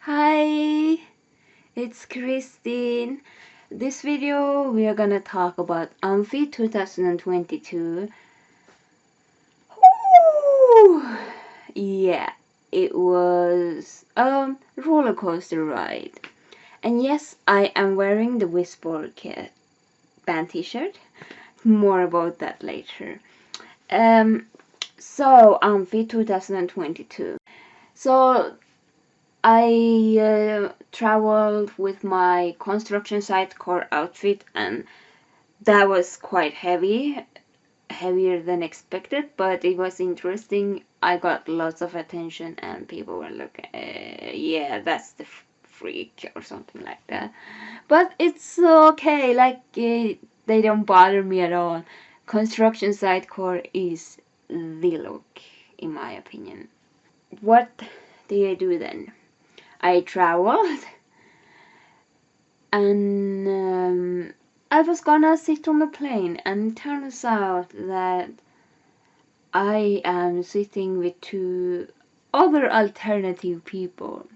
Hi, it's Christine. This video we are gonna talk about Amphi 2022. Ooh, yeah, it was a roller coaster ride. And yes, I am wearing the Whisper Cat band t-shirt. More about that later. So Amphi 2022. So I traveled with my construction site core outfit, and that was quite heavier than expected, but it was interesting. I got lots of attention, and people were looking, yeah, that's the freak or something like that. But it's okay, like they don't bother me at all. Construction site core is the look, in my opinion. What did I do then? I traveled and I was gonna sit on the plane, and it turns out that I am sitting with two other alternative people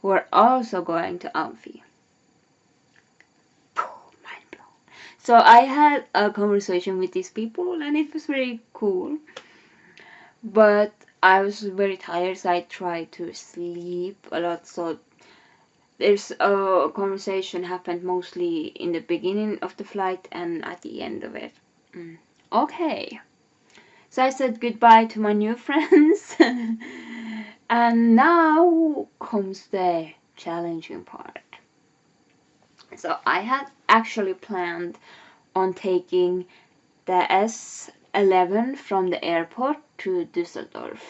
who are also going to Amphi. Mind blown. So I had a conversation with these people, and it was very cool. But I was very tired, so I tried to sleep a lot. So there's a conversation happened mostly in the beginning of the flight and at the end of it. Okay. So I said goodbye to my new friends. And now comes the challenging part. So I had actually planned on taking the S11 from the airport to Düsseldorf.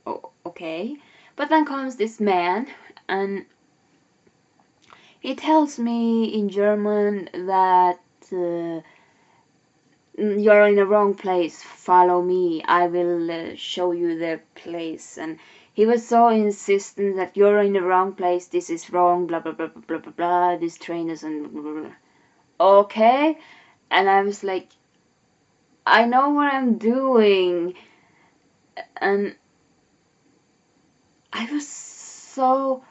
Oh, okay. But then comes this man, and he tells me in German that you're in the wrong place, follow me, I will show you the place. And he was so insistent that you're in the wrong place, this is wrong, blah blah blah blah blah blah, blah. This train isn't blah, blah, blah. Okay. And I was like, I know what I'm doing. And I was so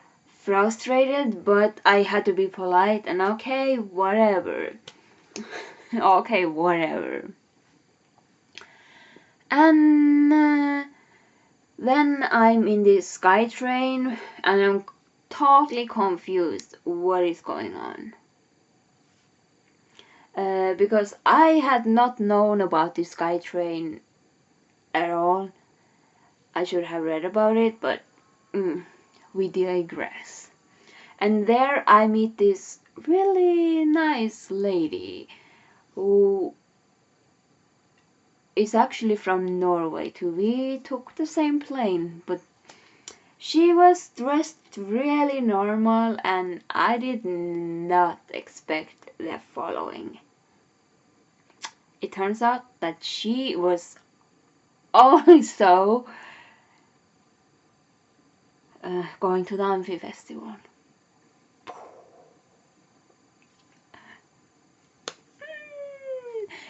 frustrated, but I had to be polite and okay, whatever. Okay, whatever. And then I'm in this sky train, and I'm totally confused what is going on. Because I had not known about this sky train at all. I should have read about it, but we digress. And there I meet this really nice lady who is actually from Norway too. We took the same plane, but she was dressed really normal, and I did not expect the following. It turns out that she was also going to the Amphi festival.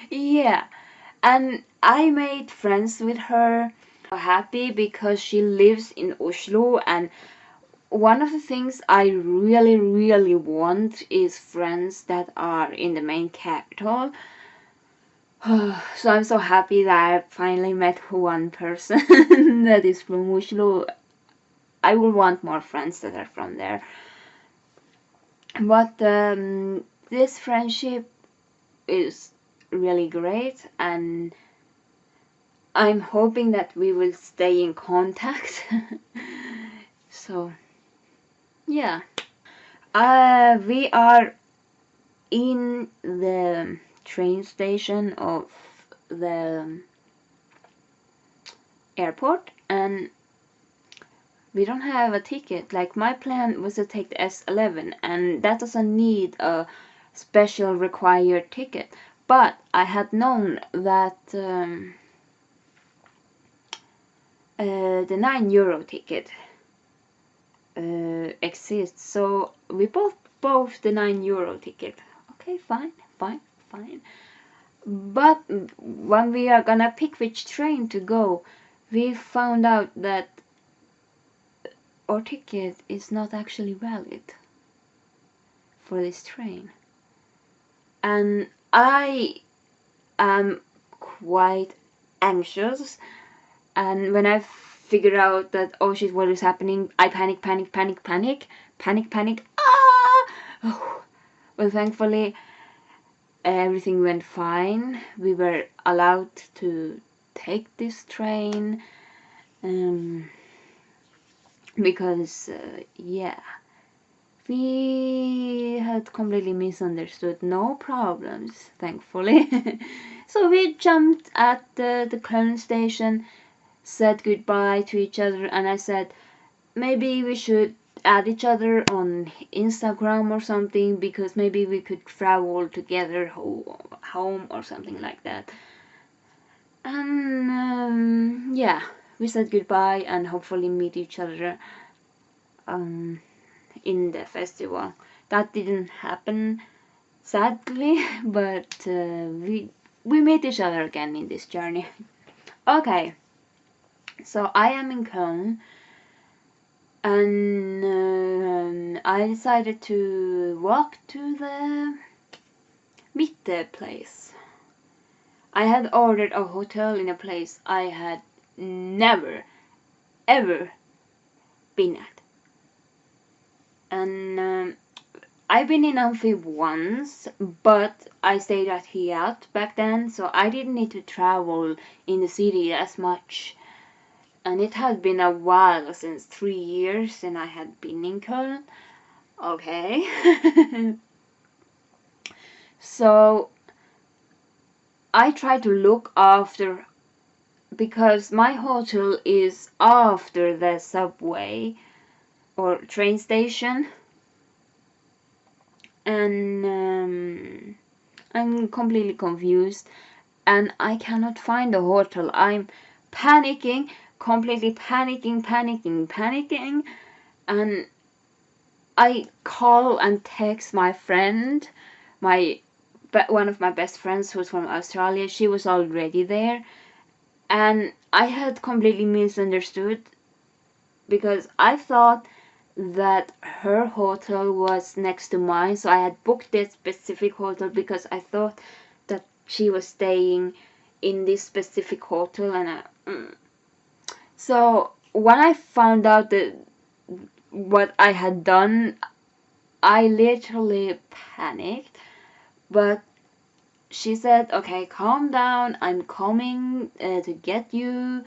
Yeah, and I made friends with her. Happy because she lives in Oslo, and one of the things I really want is friends that are in the main capital. So I'm so happy that I finally met one person that is from Oslo. I will want more friends that are from there. But this friendship is really great, and I'm hoping that we will stay in contact. So yeah, we are in the train station of the airport, and we don't have a ticket. Like, my plan was to take the S11, and that doesn't need a special required ticket. But I had known that the €9 ticket exists, so we bought both the €9 ticket. Okay, fine. But when we are gonna pick which train to go, we found out that our ticket is not actually valid for this train. And I am quite anxious, and when I figure out that, oh shit, what is happening, I panic. Oh. Well, thankfully everything went fine. We were allowed to take this train, because yeah, we had completely misunderstood, no problems, thankfully. So we jumped at the Köln station, said goodbye to each other, and I said maybe we should add each other on Instagram or something, because maybe we could travel together home or something like that. And yeah, we said goodbye and hopefully meet each other in the festival. That didn't happen, sadly, but we meet each other again in this journey. Okay, so I am in Köln, and I decided to walk to the Mitte place. I had ordered a hotel in a place I had never, ever been at. And I've been in Amphi once, but I stayed at Hiat back then, so I didn't need to travel in the city as much. And it had been a while, since 3 years, and I had been in Köln. Okay. So I tried to look after, because my hotel is after the subway or train station, and I'm completely confused, and I cannot find the hotel. I'm panicking, completely panicking, and I call and text my friend, one of my best friends who's from Australia. She was already there, and I had completely misunderstood, because I thought that her hotel was next to mine, so I had booked this specific hotel because I thought that she was staying in this specific hotel. And so when I found out that what I had done, I literally panicked. But she said, okay, calm down, I'm coming to get you.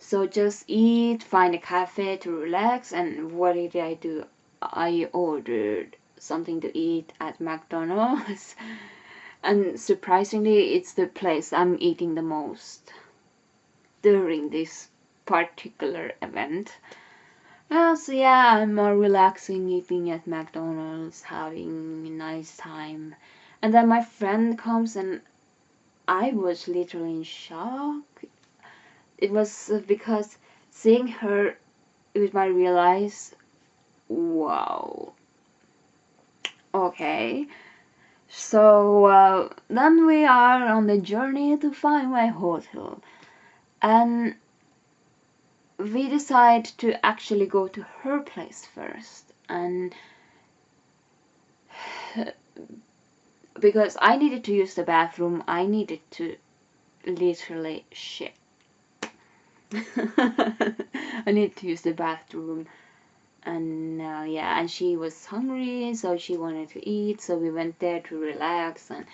So just eat, find a cafe to relax. And what did I do? I ordered something to eat at McDonald's. And surprisingly, it's the place I'm eating the most during this particular event. So yeah, I'm more relaxing, eating at McDonald's, having a nice time. And then my friend comes, and I was literally in shock. It was because seeing her, it made me realize, wow, okay. So then we are on the journey to find my hotel, and we decide to actually go to her place first, and because I needed to use the bathroom, I needed to literally shit. I needed to use the bathroom. And yeah, and she was hungry, so she wanted to eat, so we went there to relax and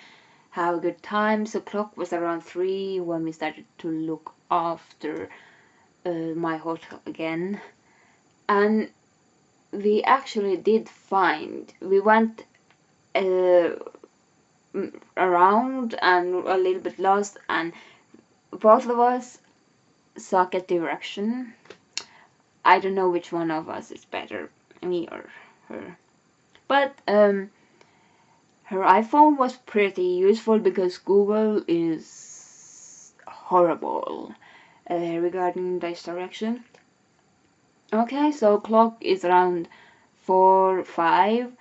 have a good time. So clock was around 3 when we started to look after my hotel again. And we actually did find, we went around and a little bit lost, and both of us suck at direction. I don't know which one of us is better, me or her. But her iPhone was pretty useful, because Google is horrible regarding this direction. Okay, so clock is around 4, 5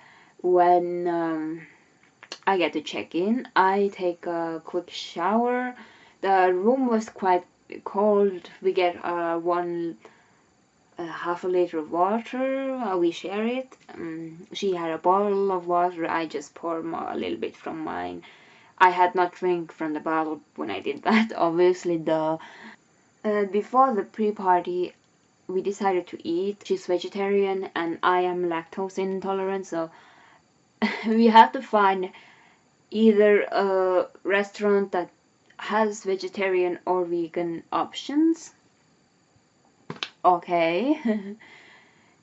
when I get to check in. I take a quick shower. The room was quite cold. We get one half a liter of water. We share it. She had a bottle of water. I just poured a little bit from mine. I had not drank from the bottle when I did that, obviously, duh. Before the pre-party, we decided to eat. She's vegetarian and I am lactose intolerant, so we had to find either a restaurant that has vegetarian or vegan options. Okay.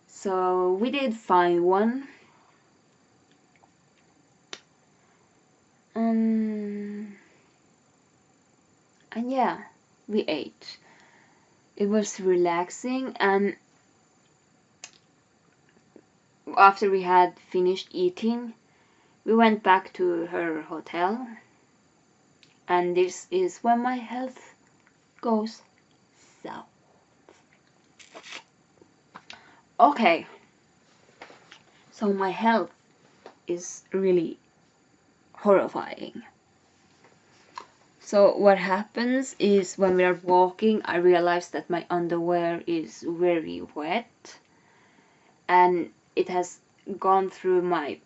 So we did find one. And yeah, we ate. It was relaxing, and after we had finished eating, we went back to her hotel. And this is when my health goes south. Okay, so my health is really horrifying. So what happens is when we are walking, I realize that my underwear is very wet and it has gone through my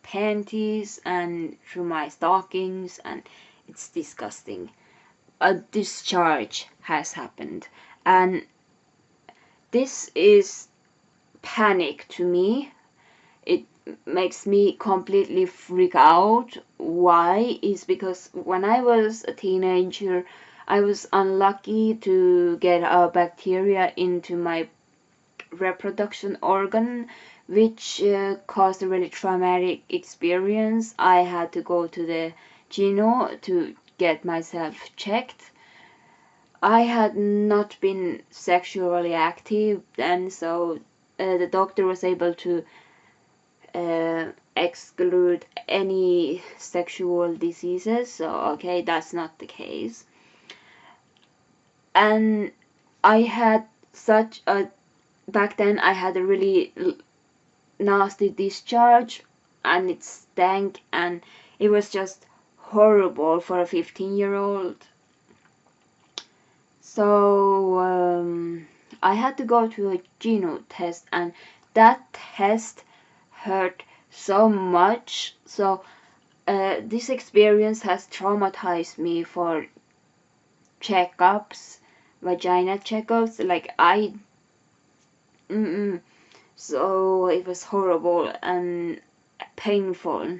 panties and through my stockings, and it's disgusting. A discharge has happened, and this is panic to me. It makes me completely freak out. Why? Is because when I was a teenager, I was unlucky to get a bacteria into my reproduction organ, which caused a really traumatic experience. I had to go to the gyno to get myself checked. I had not been sexually active, and so the doctor was able to exclude any sexual diseases. So okay, that's not the case. And I had such a back then I had a really nasty discharge, and it stank, and it was just horrible for a 15-year-old. So I had to go to a geno test, and that test hurt so much. So this experience has traumatized me for checkups, vagina checkups. Like so it was horrible and painful.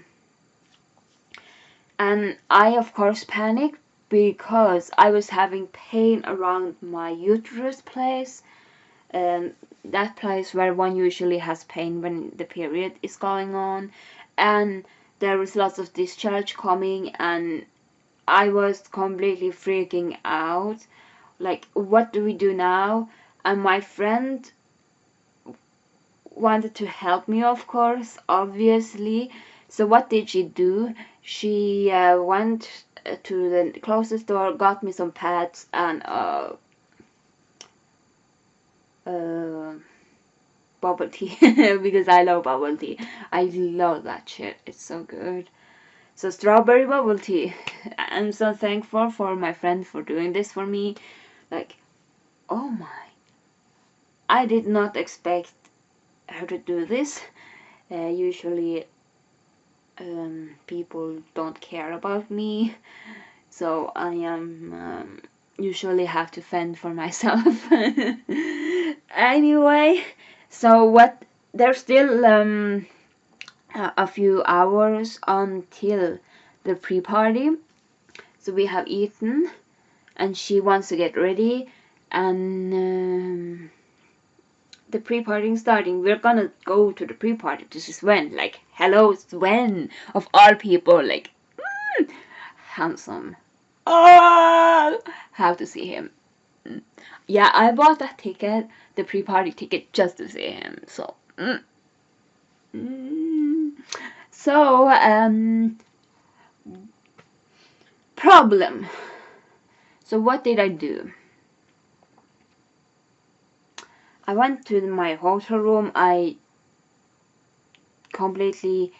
And I, of course, panicked because I was having pain around my uterus place, and that place where one usually has pain when the period is going on. And there was lots of discharge coming, and I was completely freaking out. Like, what do we do now? And my friend wanted to help me, of course, obviously. So what did she do? She went to the closest store, got me some pads and bubble tea because I love bubble tea. I love that shit. It's so good. So strawberry bubble tea. I'm so thankful for my friend for doing this for me. Like, oh my. I did not expect her to do this. Usually people don't care about me, so I am usually have to fend for myself. Anyway, so what? There's still a few hours until the pre-party, so we have eaten, and she wants to get ready, and the pre-party starting. We're gonna go to the pre-party to Sven. Like, hello, Sven, of all people. Like, handsome. Oh, have to see him. Yeah, I bought that ticket, the pre-party ticket, just to see him. So, so problem. So what did I do? I went to my hotel room. I completely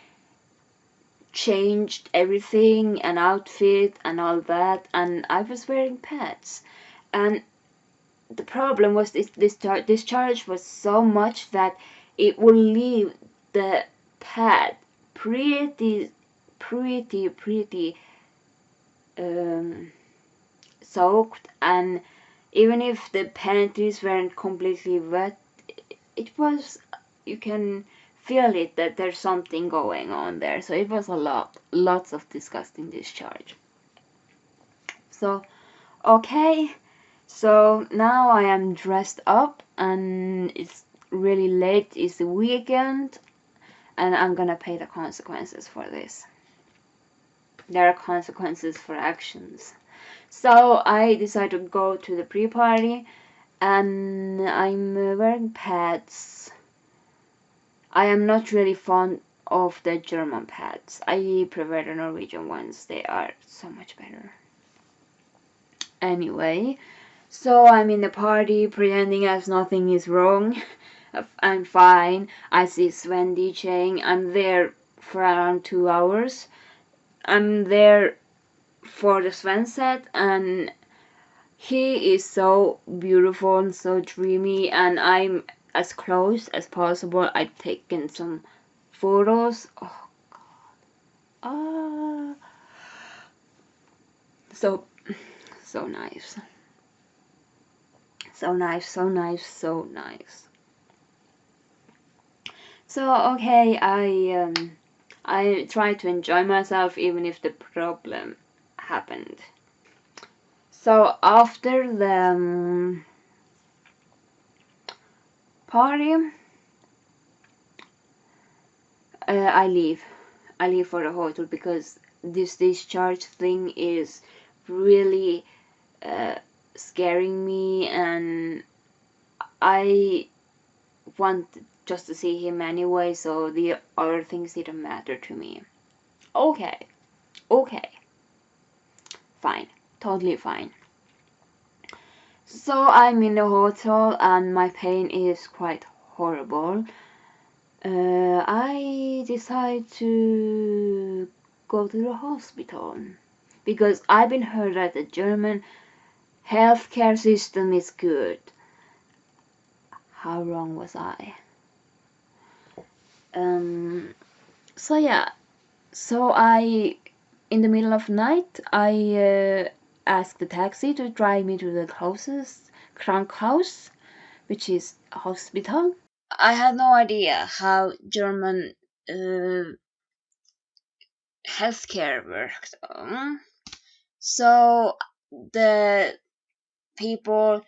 changed everything, an outfit and all that, and I was wearing pads. And the problem was this charge was so much that it would leave the pad pretty soaked, and even if the panties weren't completely wet, it was, you can feel it that there's something going on there. So it was lots of disgusting discharge. So okay, so now I am dressed up and it's really late, it's the weekend, and I'm gonna pay the consequences for this. There are consequences for actions. So I decided to go to the pre-party, and I'm wearing pads. I am not really fond of the German pads. I prefer the Norwegian ones. They are so much better. Anyway, so I'm in the party pretending as nothing is wrong. I'm fine. I see Sven DJing. I'm there for around 2 hours. I'm there for the Sven set, and he is so beautiful and so dreamy, and I'm as close as possible. I've taken some photos. Oh god. Ah. So nice. So nice, so nice, so nice. So okay, I try to enjoy myself even if the problem happened. So after the party, I leave. I leave for the hotel because this discharge thing is really scaring me, and I want just to see him anyway, so the other things didn't matter to me. Okay, okay, fine, totally fine. So I'm in the hotel and my pain is quite horrible. I decide to go to the hospital because I've been heard that the German healthcare system is good. How wrong was I? So yeah, so in the middle of night, I asked the taxi to drive me to the closest Krankenhaus, which is a hospital. I had no idea how German healthcare worked. So the people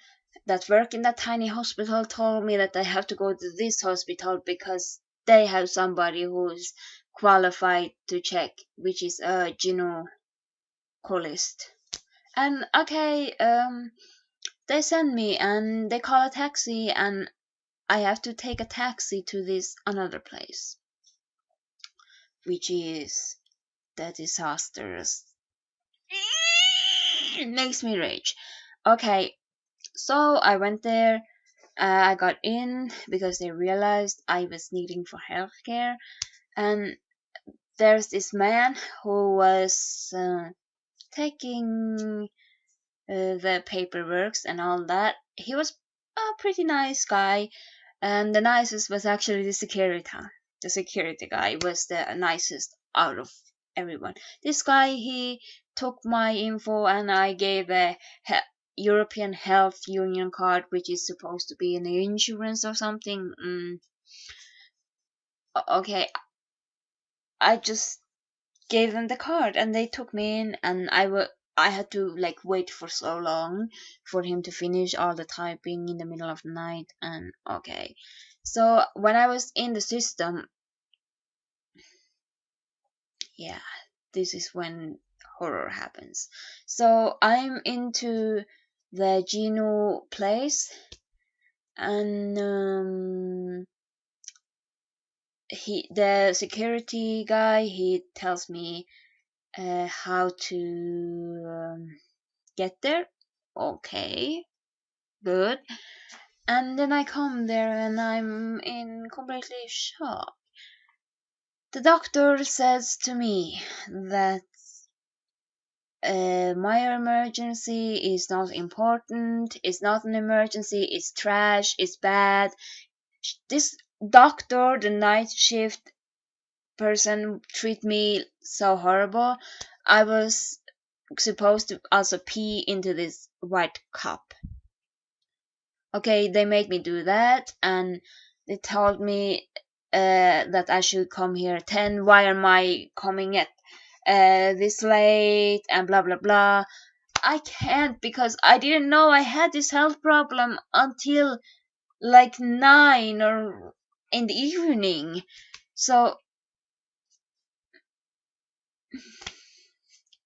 that work in that tiny hospital told me that I have to go to this hospital because they have somebody who's qualified to check, which is a gynecologist. And okay, they send me and they call a taxi, and I have to take a taxi to this another place, which is the disasters. It makes me rage. Okay, so I went there. I got in because they realized I was needing for healthcare, and there's this man who was taking the paperwork and all that. He was a pretty nice guy, and the nicest was actually the security. The security guy was the nicest out of everyone. This guy, he took my info and I gave a European Health Union card, which is supposed to be an insurance or something. Okay, I just gave them the card and they took me in, and I had to like wait for so long for him to finish all the typing in the middle of the night. And okay, so when I was in the system, yeah, this is when horror happens. So I'm into the Geno place, and the security guy, he tells me how to get there. Okay, good. And then I come there and I'm in completely shock. The doctor says to me that my emergency is not important, it's not an emergency, it's trash, it's bad. This doctor, the night shift person, treat me so horrible. I was supposed to also pee into this white cup. Okay, they made me do that, and they told me that I should come here at 10. Why am I coming at this late, and blah blah blah. I can't, because I didn't know I had this health problem until like 9 or in the evening. So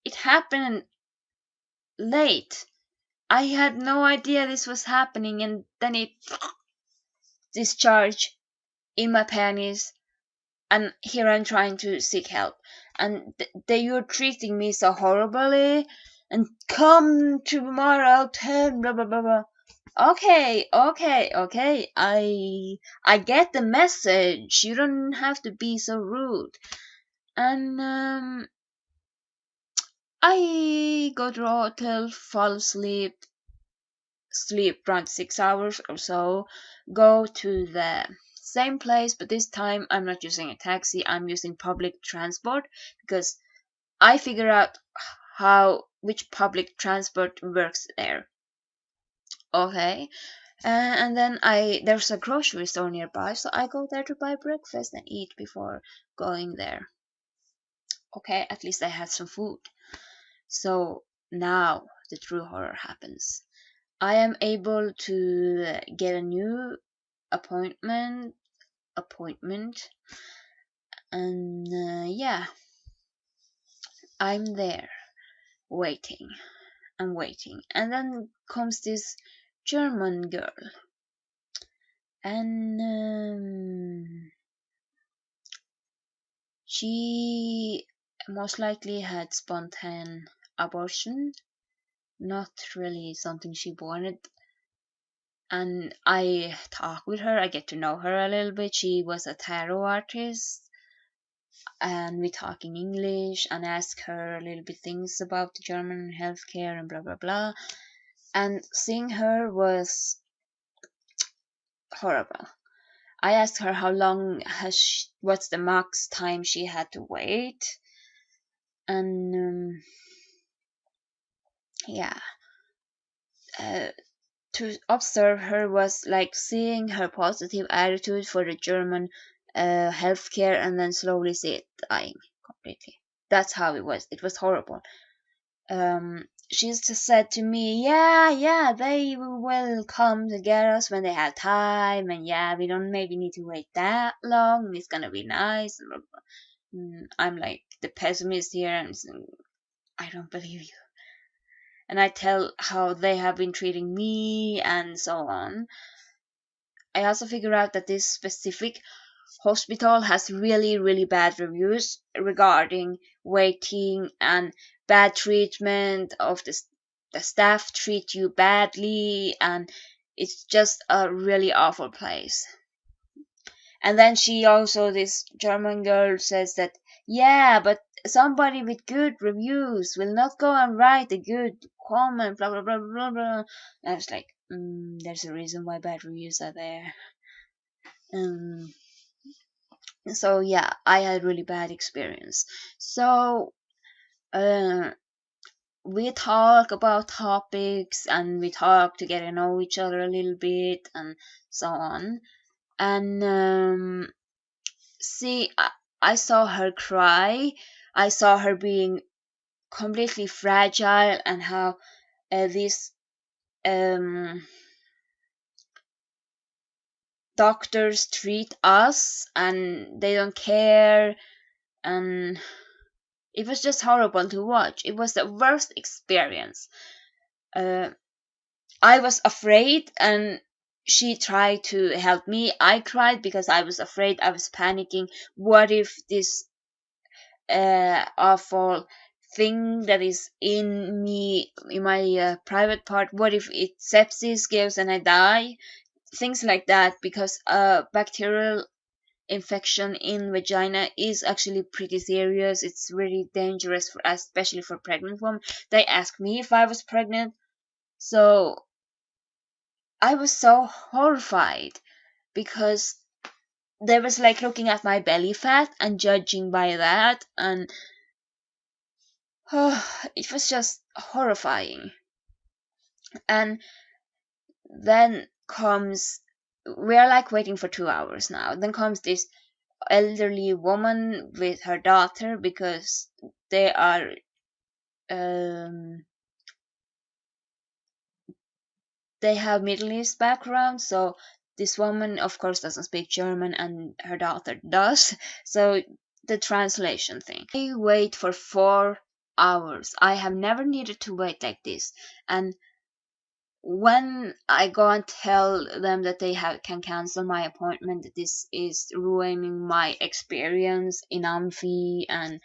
it happened late. I had no idea this was happening, and then it discharged in my panties, and here I'm trying to seek help, and they were treating me so horribly, and come tomorrow 10 blah blah blah blah. Okay, I get the message. You don't have to be so rude. And I go to the hotel, fall asleep, sleep around 6 hours or so, go to the same place, but this time I'm not using a taxi, I'm using public transport, because I figure out which public transport works there. Okay. And then there's a grocery store nearby, so I go there to buy breakfast and eat before going there. Okay, at least I had some food. So now the true horror happens. I am able to get a new appointment, and yeah, I'm there waiting and waiting, and then comes this German girl, and she most likely had spontaneous abortion, not really something she wanted. And I talk with her, I get to know her a little bit. She was a tarot artist, and we talk in English, and ask her a little bit things about the German healthcare and blah blah blah. And seeing her was horrible. I asked her how long what's the max time she had to wait, and yeah, to observe her was like seeing her positive attitude for the German healthcare, and then slowly see it dying completely. That's how it was. It was horrible. She just said to me, yeah, they will come to get us when they have time, and yeah, we don't maybe need to wait that long, and it's gonna be nice. I'm like the pessimist here, and I don't believe you. And I tell how they have been treating me and so on. I also figure out that this specific hospital has really, really bad reviews regarding waiting and bad treatment of the staff treat you badly, and it's just a really awful place. And then this German girl says that, yeah, but somebody with good reviews will not go and write a good comment, blah blah blah blah blah. And I was like, there's a reason why bad reviews are there. So yeah, I had really bad experience. So we talk about topics, and we talk to get to know each other a little bit, and so on. And see, I saw her cry. I saw her being completely fragile, and how these doctors treat us, and they don't care, and it was just horrible to watch. It was the worst experience. I was afraid, and she tried to help me. I cried because I was afraid. I was panicking. What if this awful thing that is in me, in my private part, what if it sepsis gives and I die? Things like that, because bacterial infection in vagina is actually pretty serious. It's very dangerous for especially for pregnant women. They asked me if I was pregnant, so I was so horrified because they was like looking at my belly fat and judging by that, and it was just horrifying. And then comes, we're like waiting for 2 hours now. Then comes this elderly woman with her daughter because they are um, they have Middle East background. So this woman, of course, doesn't speak German, and her daughter does. So the translation thing. I wait for 4 hours. I have never needed to wait like this, and when I go and tell them that they can cancel my appointment, that this is ruining my experience in Amphi, and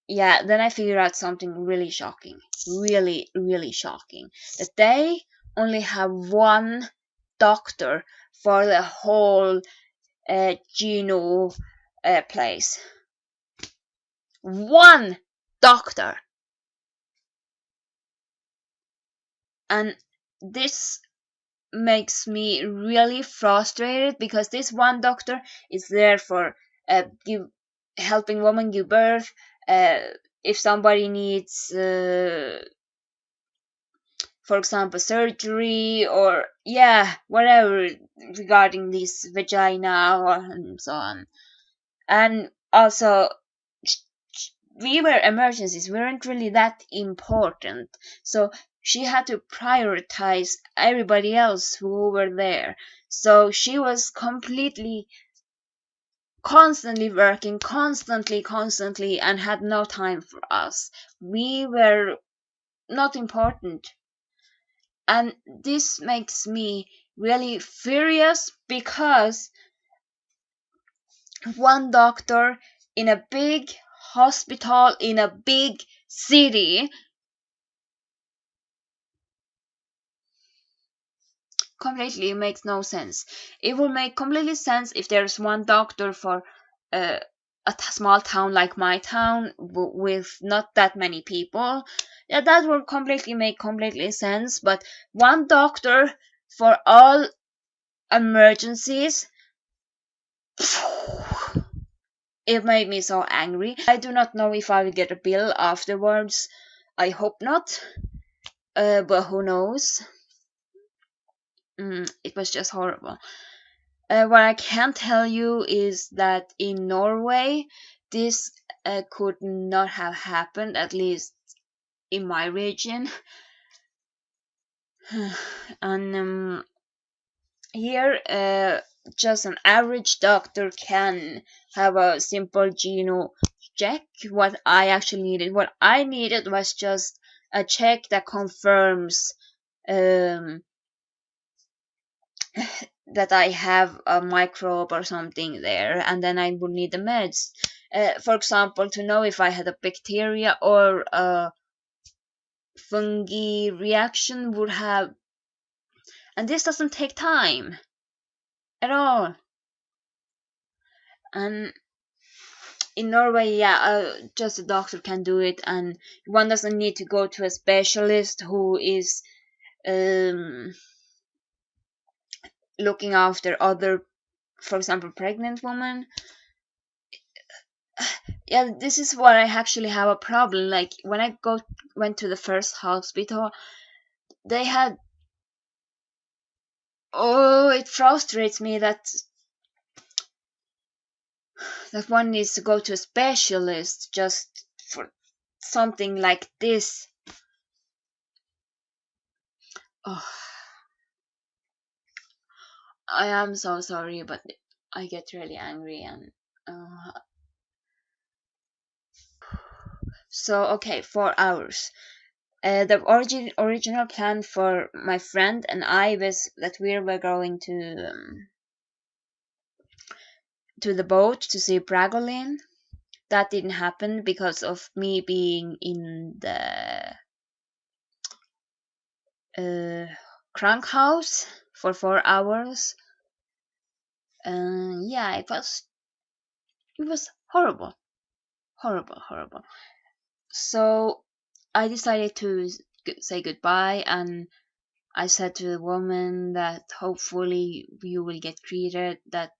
yeah, then I figure out something really shocking, really, really shocking, that they only have one doctor for the whole Geno place. One doctor, and this makes me really frustrated because this one doctor is there for helping women give birth. Uh, if somebody needs, for example, surgery or yeah, whatever regarding this vagina and so on, and also we were emergencies, we weren't really that important, so she had to prioritize everybody else who were there. So she was constantly working, constantly, and had no time for us. We were not important, and this makes me really furious because one doctor in a big hospital in a big city completely makes no sense. It will make completely sense if there's one doctor for uh, small town like my town with not that many people. Yeah, that will completely make completely sense. But one doctor for all emergencies, it made me so angry. I do not know if I will get a bill afterwards. I hope not. But who knows? It was just horrible. What I can tell you is that in Norway, this could not have happened, at least in my region. And here, just an average doctor can have a simple genome check. What I needed was just a check that confirms um, that I have a microbe or something there, and then I would need the meds. For example, to know if I had a bacteria or a fungi reaction would have, and this doesn't take time at all. And in Norway, yeah, just a doctor can do it, and one doesn't need to go to a specialist who is um, looking after other, for example, pregnant women. Yeah, this is what I actually have a problem. Like when I went to the first hospital, they had, oh, it frustrates me that one needs to go to a specialist just for something like this. Oh, I am so sorry, but I get really angry, and uh, so okay, 4 hours. The original plan for my friend and I was that we were going to the boat to see Bragolin. That didn't happen because of me being in the uh, crank house for 4 hours. Yeah, it was horrible, horrible, horrible. So I decided to say goodbye, and I said to the woman that hopefully you will get treated, that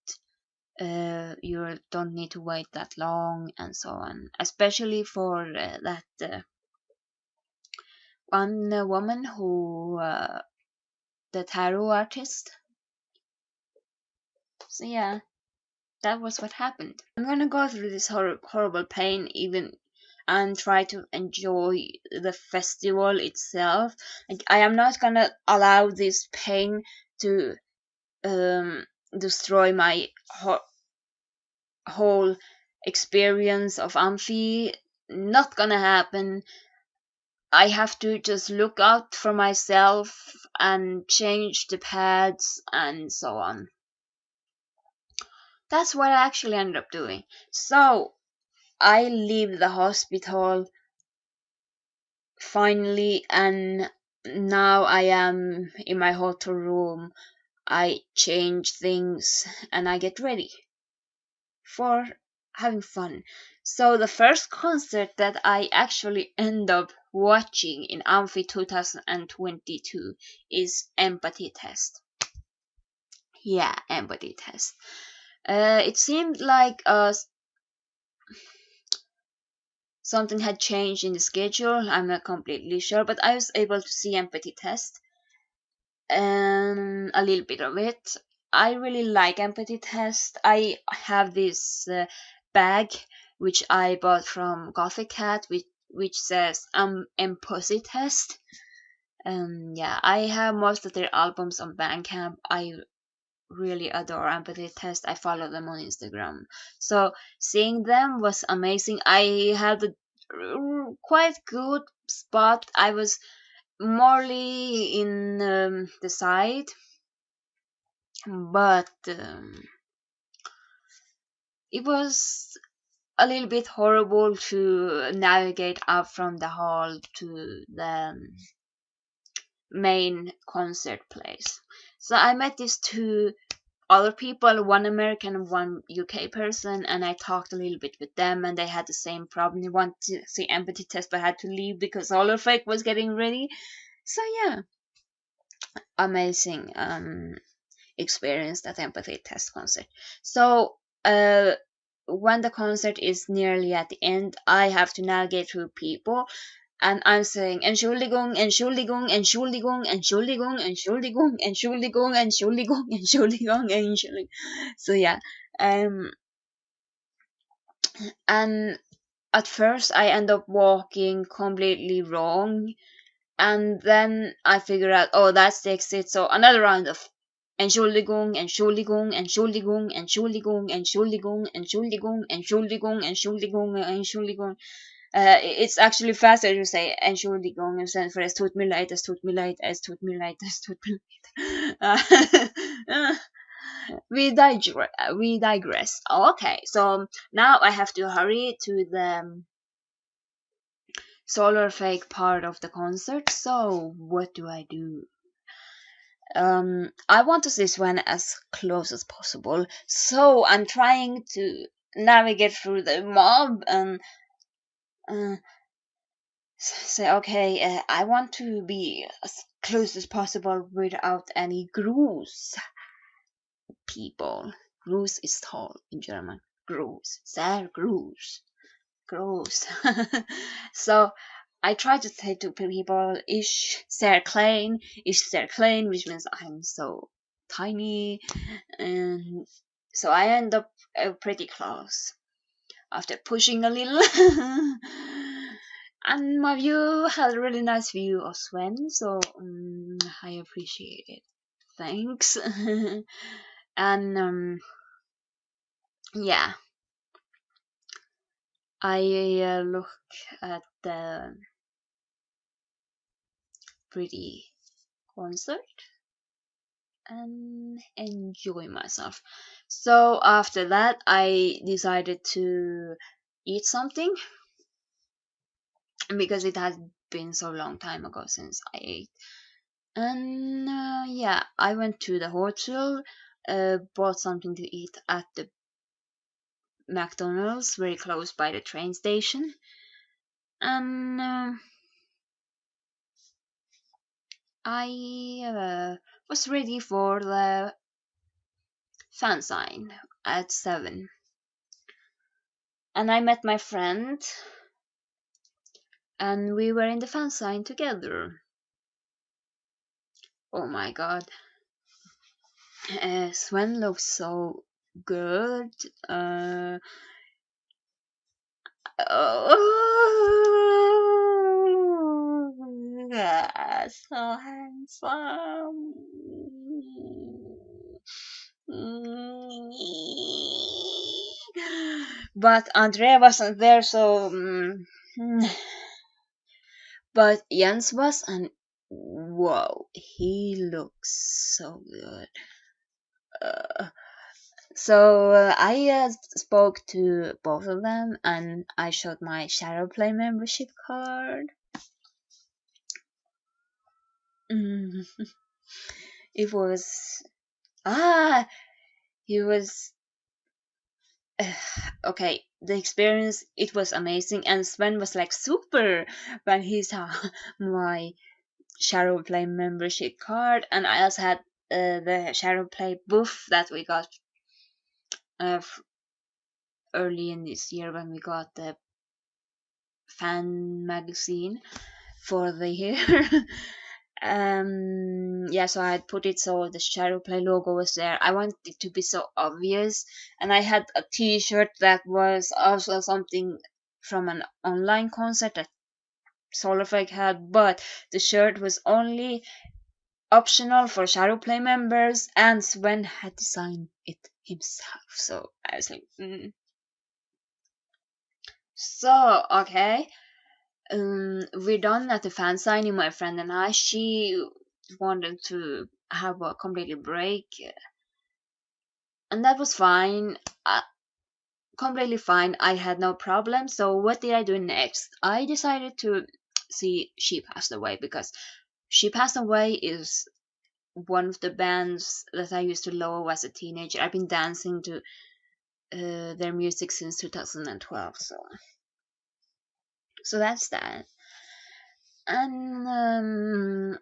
you don't need to wait that long, and so on. Especially for that one woman who, the tarot artist. So yeah, that was what happened. I'm gonna go through this horrible pain even and try to enjoy the festival itself. Like, I am not gonna allow this pain to destroy my whole experience of Amphi. Not gonna happen. I have to just look out for myself and change the pads and so on. That's what I actually ended up doing. So I leave the hospital finally, and now I am in my hotel room. I change things and I get ready for having fun. So the first concert that I actually end up watching in Amphi 2022 is Empathy Test. Yeah, Empathy Test. It seemed like something had changed in the schedule. I'm not completely sure, but I was able to see Empathy Test and a little bit of it. I really like Empathy Test. I have this bag which I bought from Gothic Cat, which says Empathy Test. Yeah, I have most of their albums on Bandcamp. I really adore Empathy Test. I follow them on Instagram. So seeing them was amazing. I had a quite good spot. I was morely in the side, but it was a little bit horrible to navigate up from the hall to the main concert place. So I met these two other people, one American and one UK person, and I talked a little bit with them, and they had the same problem. They wanted to see Empathy Test but had to leave because Holofake was getting ready. So yeah, amazing experience that Empathy Test concert. So when the concert is nearly at the end, I have to navigate through people, and I'm saying Entschuldigung, Entschuldigung, Entschuldigung, Entschuldigung, Entschuldigung, Entschuldigung, Entschuldigung, Entschuldigung, Entschuldigung. So yeah, um, and at first I end up walking completely wrong, and then I figure out, oh, that's the exit. So another round of Entschuldigung, Entschuldigung, Entschuldigung, Entschuldigung, Entschuldigung, Entschuldigung, Entschuldigung, Entschuldigung, Entschuldigung. It's actually faster to say Entschuldigung instead for es tut mir leid, es tut mir leid, es tut mir leid, es tut mir leid. We digress. Okay, so now I have to hurry to the solar fake part of the concert. So what do I do? I want to see Sven as close as possible, so I'm trying to navigate through the mob and say, okay, I want to be as close as possible without any Gruß people. Gruß is tall in German. Gruß, sehr Gruß, Gruß. So I try to say to people, ich sehr klein, which means I'm so tiny, and so I end up pretty close after pushing a little. And my view had a really nice view of Sven, so I appreciate it. Thanks. And yeah, I look at the pretty concert and enjoy myself. So after that, I decided to eat something because it had been so long time ago since I ate. And yeah, I went to the hotel. bought something to eat at the McDonald's very close by the train station, and I was ready for the fan sign at 7. And I met my friend, and we were in the fan sign together. Oh my god. Sven looks so good. Oh, yeah, so handsome. But Andrea wasn't there, so. But Jens was, and whoa, he looks so good. Uh, so I spoke to both of them, and I showed my Shadowplay membership card. Mm. It was he was okay. The experience, it was amazing, and Sven was like super when he saw my Shadowplay membership card, and I also had the Shadowplay buff that we got early in this year when we got the fan magazine for the year. Yeah, so I had put it so the Shadowplay logo was there. I wanted it to be so obvious, and I had a T-shirt that was also something from an online concert that Solarfake had, but the shirt was only optional for Shadowplay members, and Sven had designed it himself. So I was like, So okay, we're done at the fan signing, my friend and I. She wanted to have a completely break, and that was fine. Completely fine. I had no problem. So what did I do next? I decided to see She Passed Away, because She Passed Away is one of the bands that I used to love as a teenager. I've been dancing to their music since 2012. So that's that. And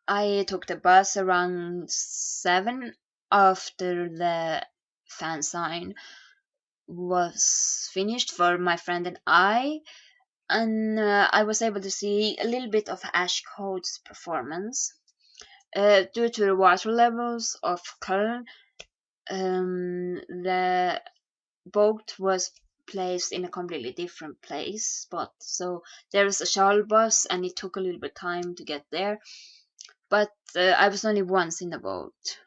I took the bus around 7 after the fan sign was finished for my friend and and I was able to see a little bit of Ash Code's performance. Due to the water levels of Köln, the boat was placed in a completely different spot. So there was a shuttle bus, and it took a little bit time to get there. But I was only once in the boat,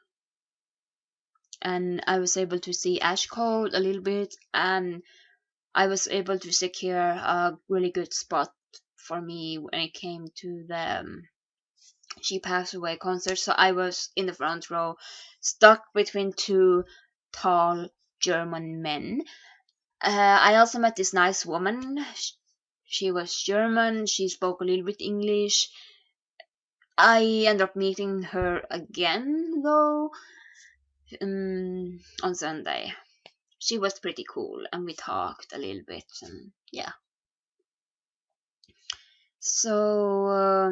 and I was able to see Ash Cold a little bit, and I was able to secure a really good spot for me when it came to the She Passed Away concert. So I was in the front row, stuck between two tall German men. I also met this nice woman. She was German. She spoke a little bit English. I ended up meeting her again though on Sunday. She was pretty cool, and we talked a little bit, and yeah. So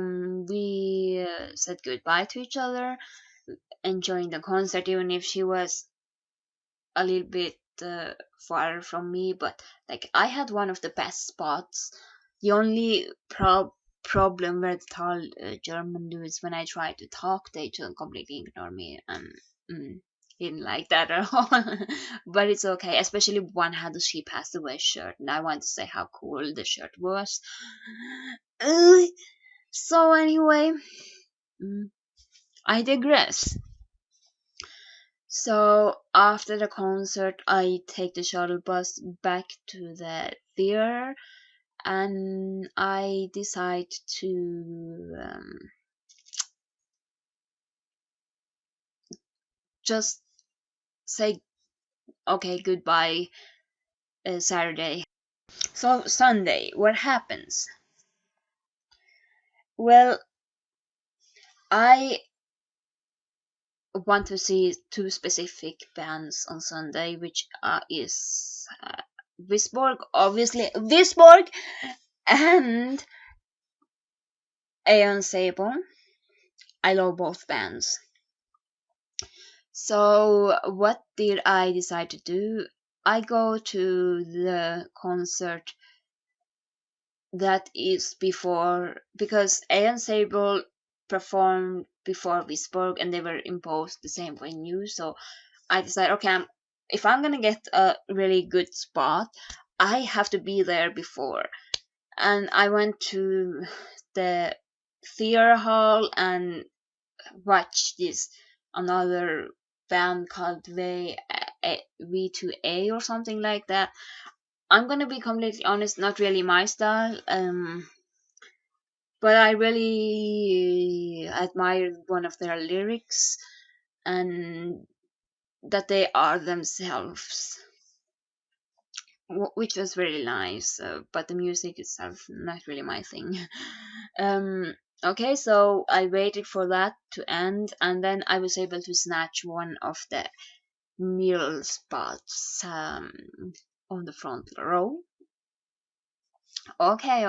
we said goodbye to each other, enjoying the concert, even if she was a little bit far from me. But like, I had one of the best spots. The only problem were the tall German dudes. When I tried to talk, they just completely ignore me, and didn't like that at all. But it's okay. Especially one had a She Passed Away shirt, and I want to say how cool the shirt was. Uh, so anyway, I digress. So after the concert, I take the shuttle bus back to the theater, and I decide to just say okay goodbye Saturday. So Sunday, what happens? Well, I want to see two specific bands on Sunday, which is Visborg, obviously Visborg, and Aeon Sable. I love both bands. So what did I decide to do? I go to the concert that is before, because Aeon Sable performed before Visborg and they were in both the same venue. So I decided, okay, if I'm gonna get a really good spot, I have to be there before. And I went to the theater hall and watched this another band called V2A or something like that. I'm gonna be completely honest, not really my style. But I really admired one of their lyrics and that they are themselves, which was really nice. But the music itself, not really my thing. Okay, so I waited for that to end, and then I was able to snatch one of the middle spots on the front row. Okay.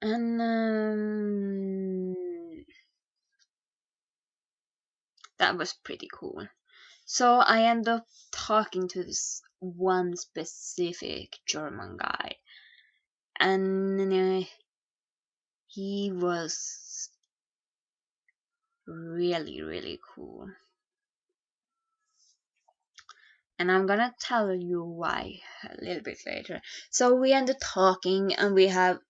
And that was pretty cool. So I ended up talking to this one specific German guy, and he was really, really cool. And I'm gonna tell you why a little bit later. So we ended talking, and we have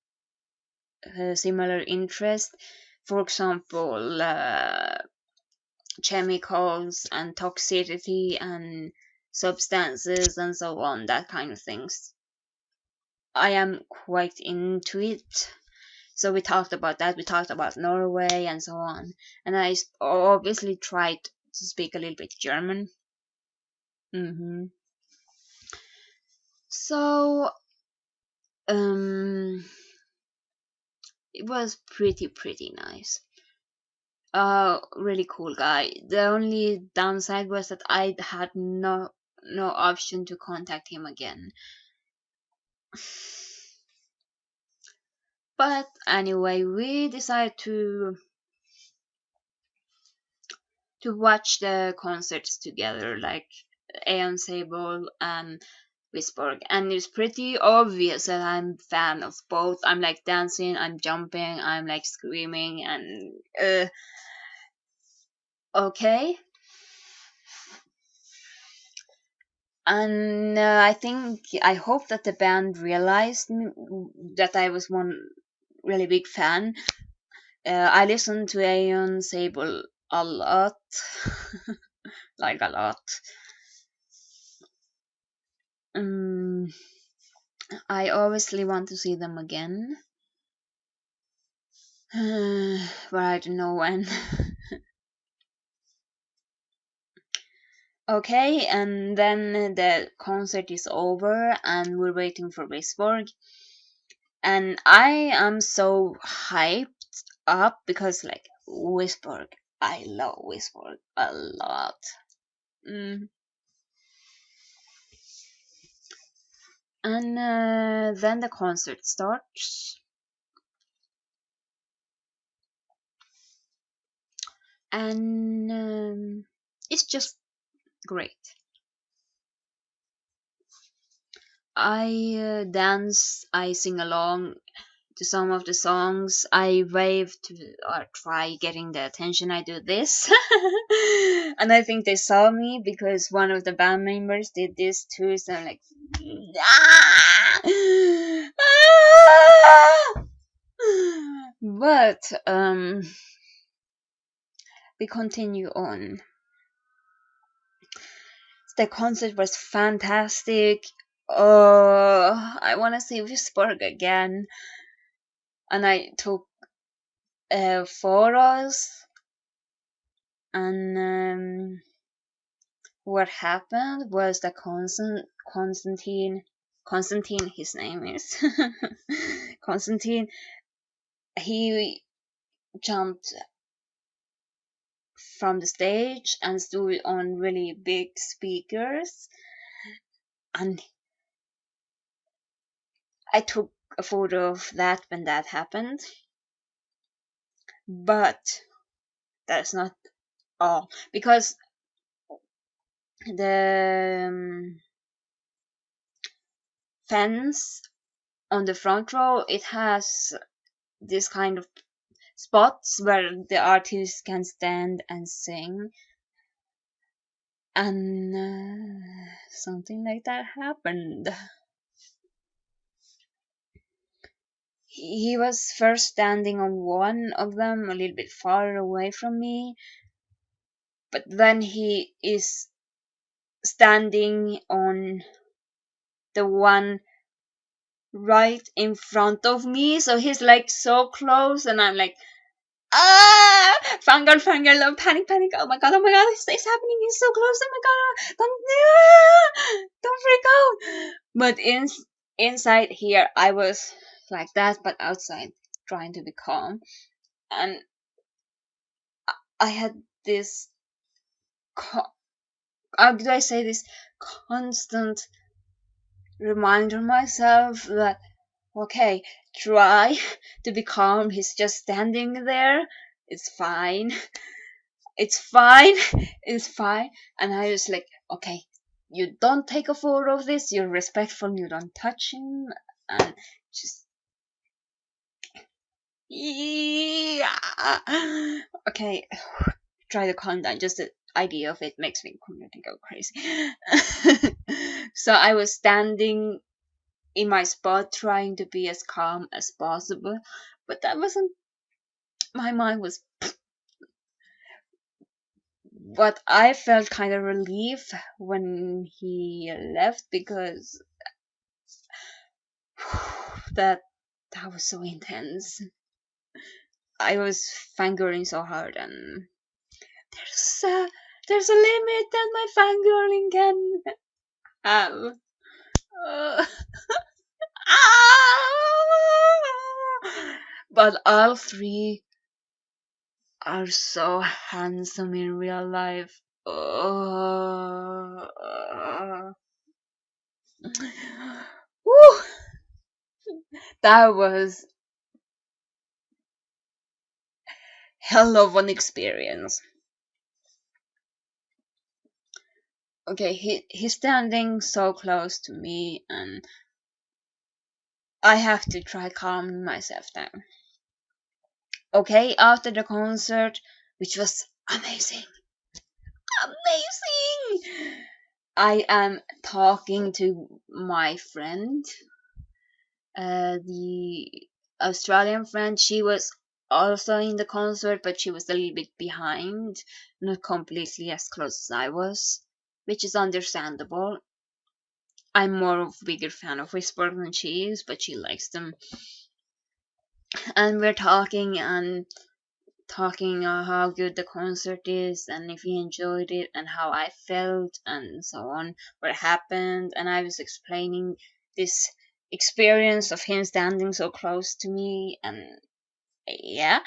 similar interest. For example, chemicals and toxicity and substances and so on, that kind of things. I am quite into it. So we talked about that. We talked about Norway and so on. And I obviously tried to speak a little bit German. So it was pretty nice. Really cool guy. The only downside was that I had no option to contact him again. But anyway, we decided to watch the concerts together, like Aeon Sable and Visborg, and it's pretty obvious that I'm a fan of both. I'm like dancing, I'm jumping, I'm like screaming, and okay. And I hope that the band realized that I was one really big fan. I listened to Aeon Sable a lot, like a lot. I obviously want to see them again, but I don't know when. Okay, and then the concert is over, and we're waiting for Visborg. And I am so hyped up because, like, Visborg, I love Visborg a lot. And then the concert starts, and it's just great. I dance, I sing along to some of the songs, I wave to or try getting the attention. I do this. And I think they saw me because one of the band members did this too, so I'm like, ah! Ah! But we continue on. The concert was fantastic. Oh, I want to see Visborg again. And I took photos. And what happened was that Constantine, his name is Constantine. He jumped from the stage and stood on really big speakers, and I took a photo of that when that happened. But that's not all, because the fence on the front row, it has this kind of spots where the artist can stand and sing, and something like that happened. He was first standing on one of them a little bit far away from me, but then he is standing on the one right in front of me, so he's like so close, and I'm like, fangirl, fangirl, oh, panic, panic, oh my god, it's happening, he's so close, oh my god, don't freak out. But inside here I was like that, but outside trying to be calm, and I had this how do I say this, constant reminder myself that, okay, try to be calm, he's just standing there, it's fine, it's fine, it's fine. And I was like, okay, you don't take a photo of this, you're respectful, you don't touch him, and just, yeah. Okay, try to calm down, just the idea of it makes me completely go crazy. So I was standing in my spot trying to be as calm as possible, but that wasn't, my mind was, but I felt kind of relief when he left, because that was so intense. I was fangirling so hard, and there's a limit that my fangirling can have. Uh, but all three are so handsome in real life. Woo! That was hell of an experience. Okay, he's standing so close to me, and I have to try calming myself down. Okay, after the concert, which was amazing, I am talking to my friend, the Australian friend. She was also in the concert, but she was a little bit behind, not completely as close as I was, which is understandable. I'm more of a bigger fan of Whisper than she is, but she likes them. And we're talking how good the concert is, and if he enjoyed it, and how I felt, and so on, what happened. And I was explaining this experience of him standing so close to me, and yeah.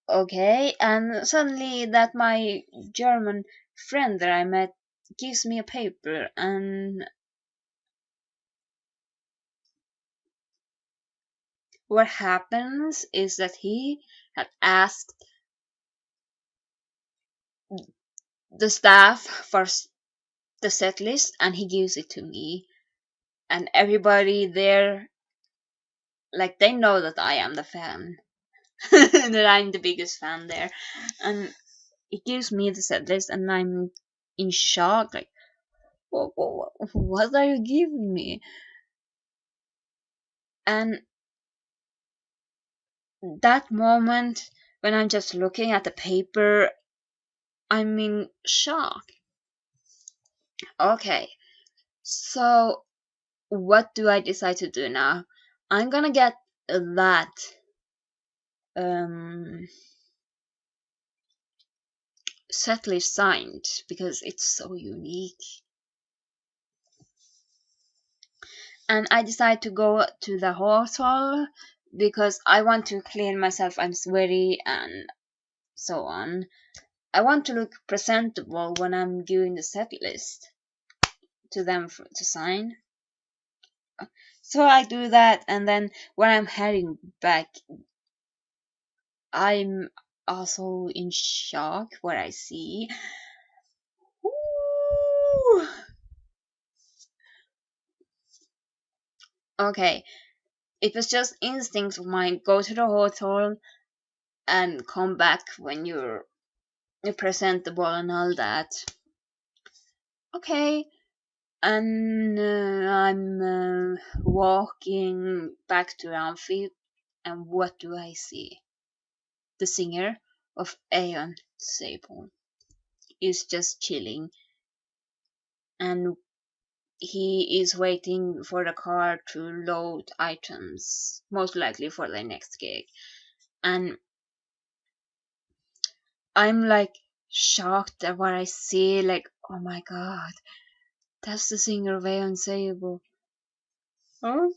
Okay, and suddenly that my German friend that I met gives me a paper, and what happens is that he had asked the staff for the set list, and he gives it to me, and everybody there, like, they know that I am the fan, that I'm the biggest fan there, and he gives me the set list, and I'm in shock, like, what are you giving me? And that moment when I'm just looking at the paper, I'm in shock. Okay, so what do I decide to do now? I'm gonna get that setlist signed, because it's so unique. And I decide to go to the horse hall because I want to clean myself. I'm sweaty and so on. I want to look presentable when I'm giving the set list to them to sign. So I do that, and then when I'm heading back, I'm also in shock what I see. Ooh. Okay, it was just instinct of mine. Go to the hotel and come back when you're presentable and all that. Okay, and I'm walking back to Amphi, and what do I see? The singer of Aeon Sable is just chilling, and he is waiting for the car to load items, most likely for the next gig. And I'm like shocked at what I see, like, oh my god, that's the singer of Aeon Sable. Oh.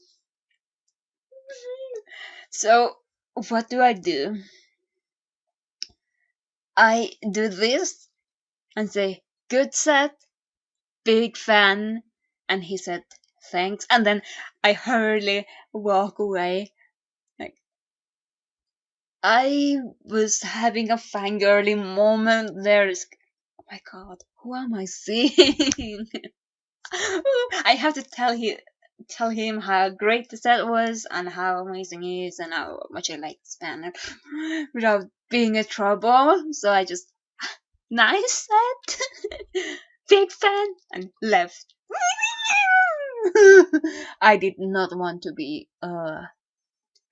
So what do? I do this and say, good set, big fan. And he said, thanks. And then I hurriedly walk away. Like, I was having a fangirly moment there. Oh my god, who am I seeing? I have to tell him how great the set was and how amazing he is and how much I like this band without being a trouble. So I just, nice set, big fan, and left. I did not want to be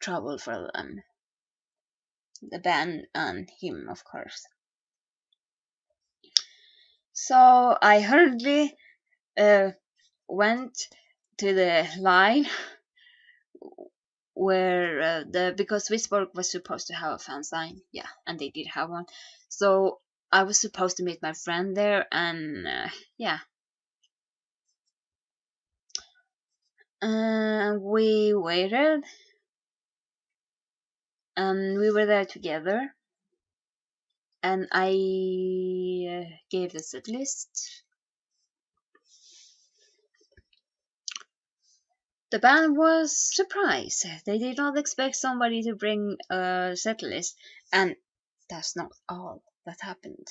trouble for them, the band and him, of course. So I hurriedly went to the line where because Wisborg was supposed to have a fan sign, yeah, and they did have one. So I was supposed to meet my friend there, and yeah, we waited, and we were there together, and I gave the set list. The band was surprised. They did not expect somebody to bring a set list, and that's not all that happened.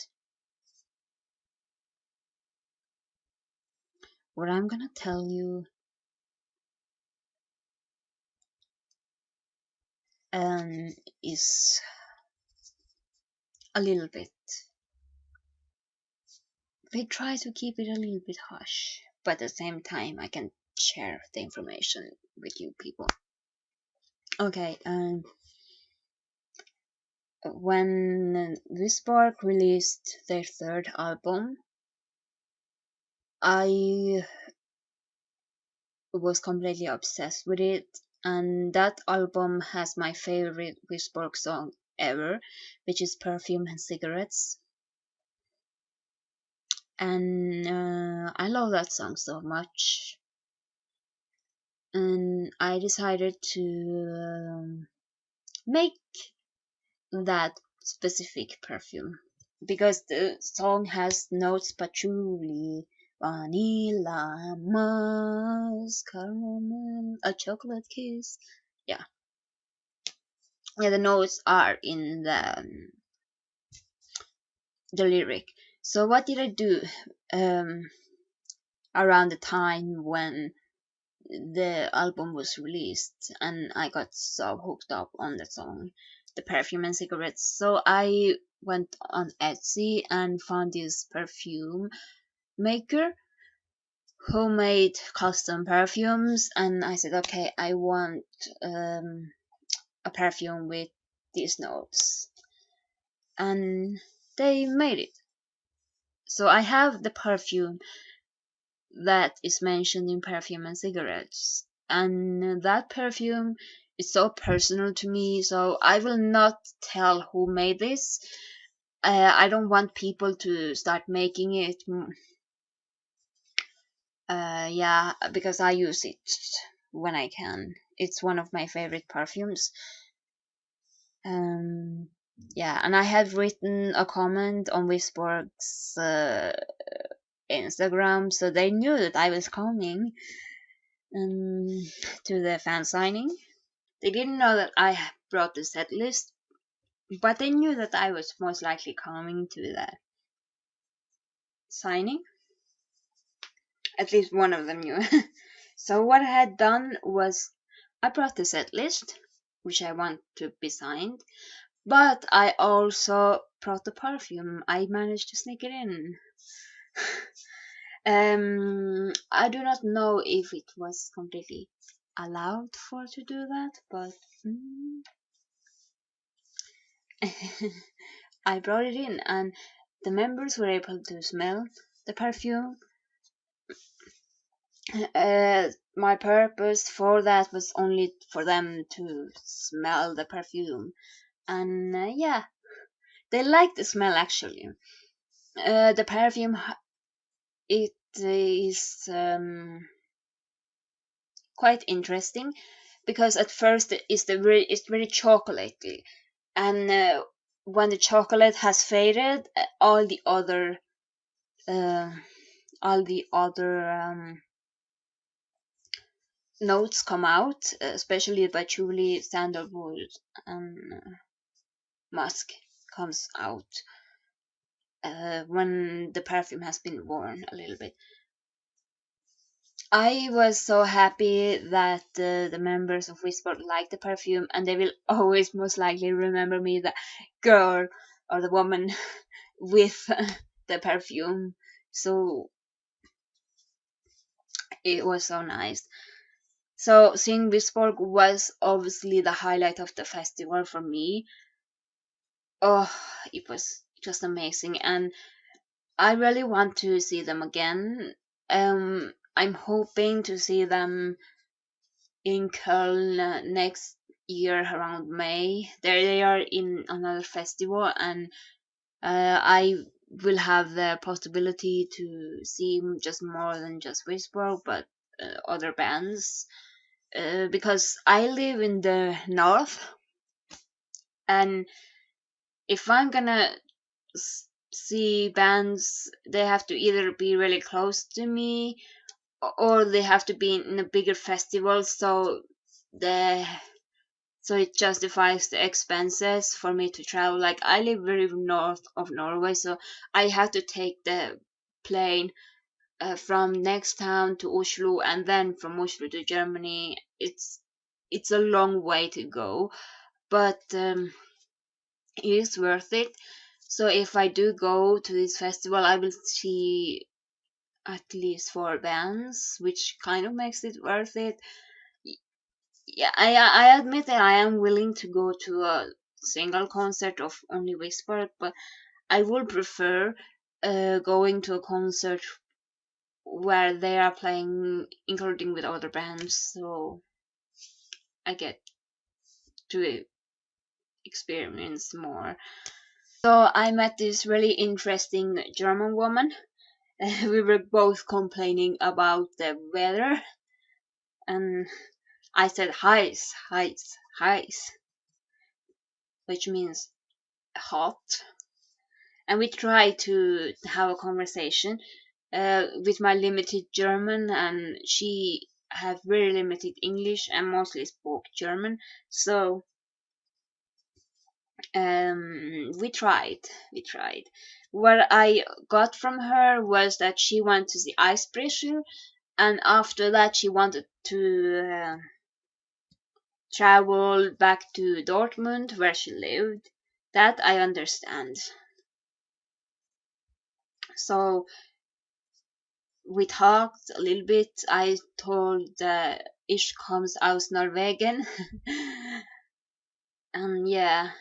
What I'm gonna tell you is a little bit. We try to keep it a little bit hush, but at the same time, I can share the information with you people. Okay, when Wisborg released their third album, I was completely obsessed with it, and that album has my favorite Wisborg song ever, which is Perfume and Cigarettes. And I love that song so much, and I decided to make that specific perfume because the song has notes patchouli, vanilla, musk, caramel, a chocolate kiss. Yeah, yeah, the notes are in the lyric. So what did I do around the time when the album was released and I got so hooked up on the song, the perfume and cigarettes? So I went on Etsy and found this perfume maker who made custom perfumes, and I said, okay, I want a perfume with these notes, and they made it. So I have the perfume that is mentioned in Perfume and Cigarettes, and that perfume is so personal to me, so I will not tell who made this. I don't want people to start making it. Yeah, because I use it when I can, it's one of my favorite perfumes. Yeah, and I had written a comment on Whisper's Instagram, so they knew that I was coming um, to the fan signing. They didn't know that I brought the set list, but they knew that I was most likely coming to the signing. At least one of them knew. So what I had done was I brought the set list, which I want to be signed, but I also brought the perfume. I managed to sneak it in. I do not know if it was completely allowed for to do that, but I brought it in, and the members were able to smell the perfume. My purpose for that was only for them to smell the perfume, and yeah, they liked the smell actually. The perfume, it is quite interesting because at first it's very chocolatey, and when the chocolate has faded, uh, all the other notes come out, especially patchouli, sandalwood, and musk comes out when the perfume has been worn a little bit. I was so happy that the members of Whisper like the perfume, and they will always most likely remember me, the girl or the woman with the perfume. So it was so nice. So seeing Whisper was obviously the highlight of the festival for me. Oh, it was amazing, and I really want to see them again. I'm hoping to see them in Köln next year around May. There they are in another festival, and I will have the possibility to see just more than just Whisper, but other bands. Because I live in the north, and if I'm gonna see bands, they have to either be really close to me or they have to be in a bigger festival, the so it justifies the expenses for me to travel. Like I live very north of Norway, so I have to take the plane from next town to Oslo, and then from Oslo to Germany. It's a long way to go, but it is worth it. So if I do go to this festival, I will see at least 4 bands, which kind of makes it worth it. Yeah, I admit that I am willing to go to a single concert of only Whisper, but I would prefer going to a concert where they are playing, including with other bands, so I get to experience more. So I met this really interesting German woman. We were both complaining about the weather, and I said heiß, heiß, heiß, which means hot. And we tried to have a conversation with my limited German, and she had very limited English and mostly spoke German. So we tried. We tried. What I got from her was that she wanted to see ice pressure, and after that she wanted to travel back to Dortmund where she lived. That I understand. So we talked a little bit. I told Ich comes aus Norwegen. And yeah,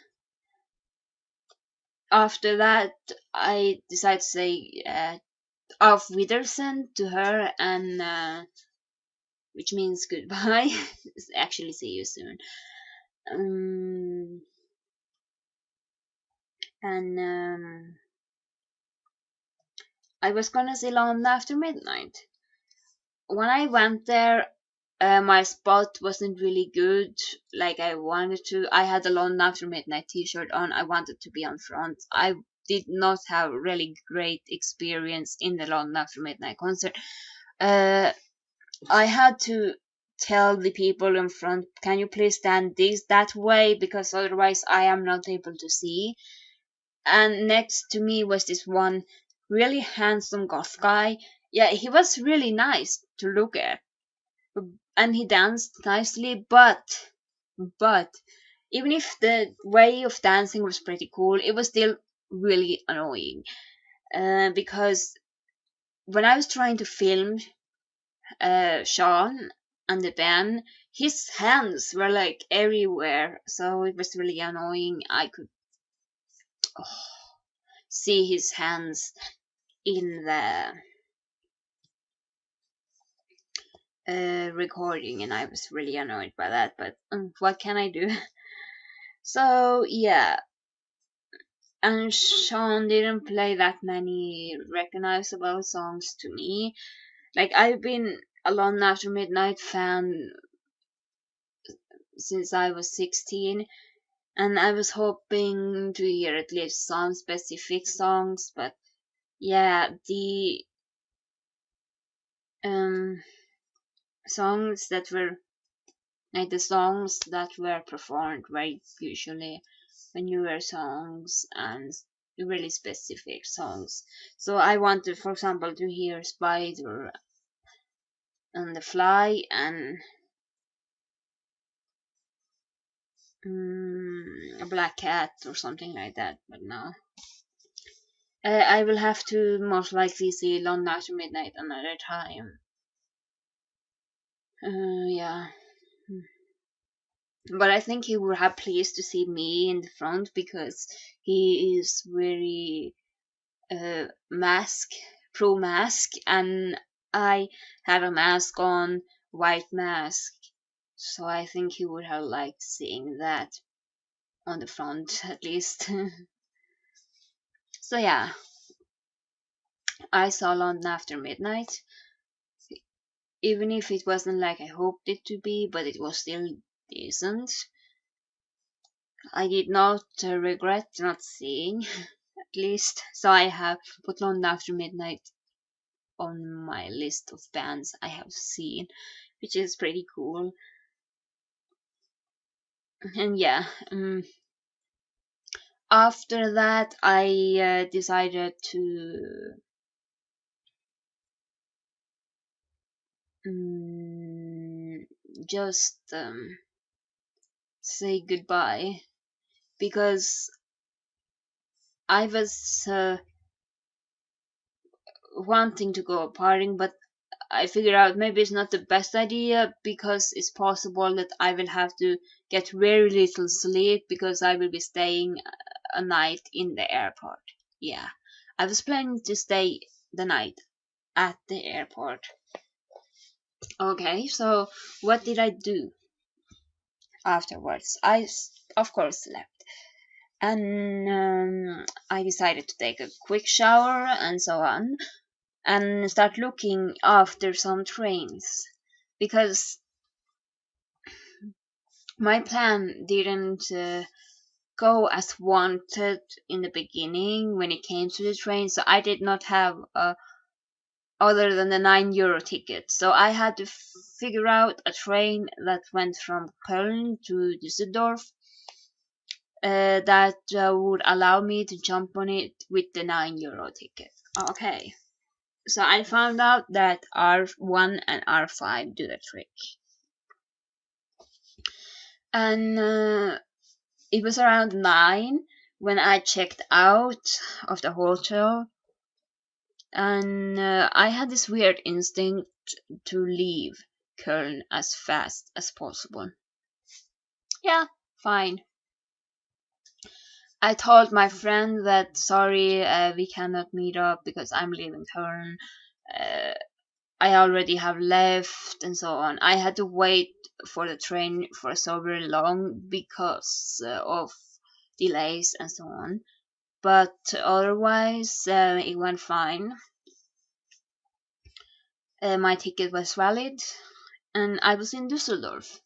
after that, I decided to say auf Wiedersehen to her, and which means goodbye. Actually, see you soon. And I was gonna see London after midnight. When I went there, My spot wasn't really good like I wanted to. I had a London After Midnight t-shirt on. I wanted to be on front. I did not have really great experience in the London After Midnight concert. Uh, I had to tell the people in front, can you please stand that way, because otherwise I am not able to see. And next to me was this one really handsome goth guy. Yeah, he was really nice to look at, and he danced nicely, but even if the way of dancing was pretty cool, it was still really annoying. Because when I was trying to film Sean and the band, his hands were like everywhere, so it was really annoying. I could see his hands in the recording, and I was really annoyed by that. But what can I do? So yeah, and Sean didn't play that many recognizable songs to me. Like, I've been a London After Midnight fan since I was 16, and I was hoping to hear at least some specific songs, but yeah, the um songs that were like the songs that were performed were usually the newer songs and really specific songs. So I wanted, for example, to hear Spider and The Fly and a Black Cat or something like that, but no. I will have to most likely see London After Midnight another time. Yeah. But I think he would have pleased to see me in the front because he is very mask, pro mask, and I had a mask on, white mask, so I think he would have liked seeing that on the front at least. So yeah, I saw London After Midnight, even if it wasn't like I hoped it to be, but it was still decent. I did not regret not seeing, at least, so I have put London After Midnight on my list of bands I have seen, which is pretty cool. And yeah, after that I decided to just say goodbye, because I was wanting to go partying, but I figured out maybe it's not the best idea, because it's possible that I will have to get very little sleep because I will be staying a night in the airport. Yeah, I was planning to stay the night at the airport. Okay, so what did I do afterwards? Of course, slept. And I decided to take a quick shower and so on, and start looking after some trains, because my plan didn't go as wanted in the beginning when it came to the train. So I did not have other than the €9 ticket. So I had to figure out a train that went from Köln to Düsseldorf that would allow me to jump on it with the €9 ticket. Okay. So I found out that R1 and R5 do the trick. And it was around 9 when I checked out of the hotel, and I had this weird instinct to leave Köln as fast as possible. Yeah, fine. I told my friend that sorry, we cannot meet up because I'm leaving Köln. Uh, I already have left, and so on. I had to wait for the train for so very long because of delays and so on. But otherwise, it went fine. My ticket was valid, and I was in Düsseldorf.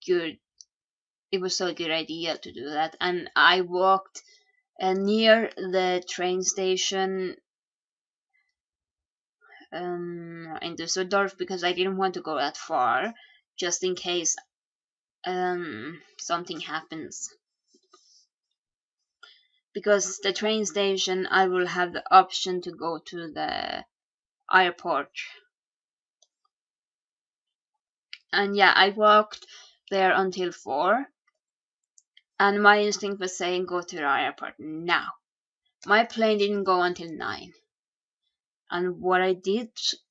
Good. It was a good idea to do that, and I walked near the train station in Düsseldorf because I didn't want to go that far, just in case something happens. Because the train station, I will have the option to go to the airport. And yeah, I walked there until 4, and my instinct was saying go to the airport now. My plane didn't go until 9. And what I did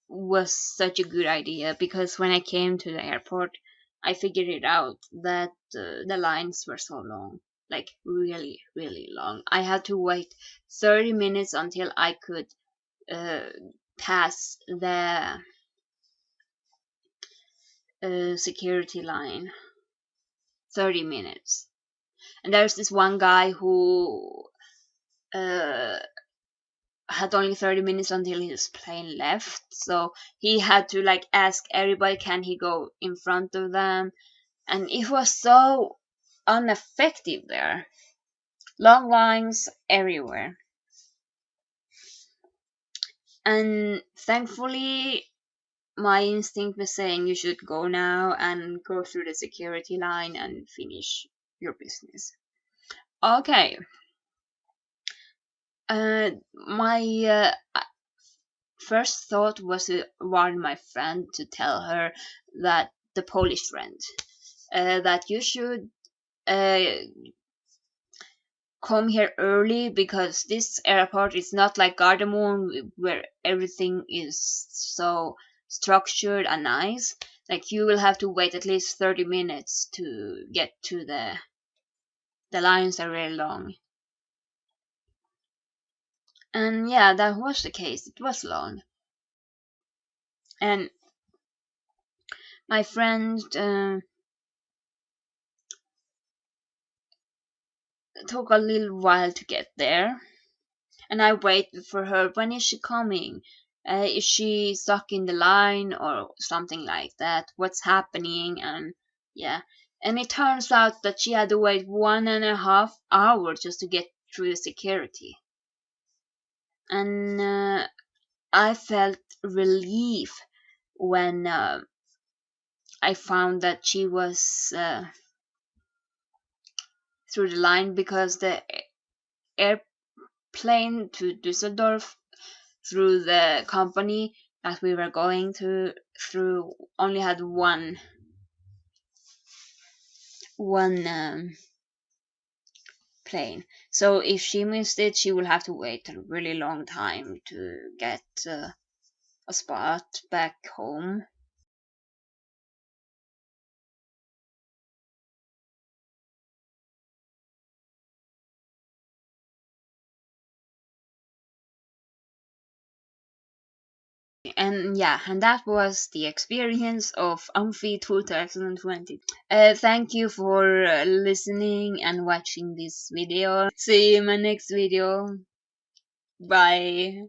was such a good idea, because when I came to the airport, I figured it out that the lines were so long, like really, really long. I had to wait 30 minutes until I could pass the security line. 30 minutes. And there's this one guy who had only 30 minutes until his plane left, so he had to like ask everybody, can he go in front of them? And it was so ineffective there. Long lines everywhere. And thankfully my instinct was saying you should go now and go through the security line and finish your business. Okay. My first thought was to warn my friend, to tell her that the Polish friend, that you should come here early, because this airport is not like Gardermoen where everything is so structured and nice. Like, you will have to wait at least 30 minutes to get to the lines are very long. And yeah, that was the case. It was long. And my friend took a little while to get there, and I waited for her. When is she coming? Is she stuck in the line or something like that? What's happening? And yeah, and it turns out that she had to wait 1.5 hours just to get through the security. And I felt relief when I found that she was through the line, because the airplane to Düsseldorf through the company that we were going through only had one plane. So if she missed it, she will have to wait a really long time to get a spot back home. And yeah, and that was the experience of Amphi 2020. Thank you for listening and watching this video. See you in my next video. Bye.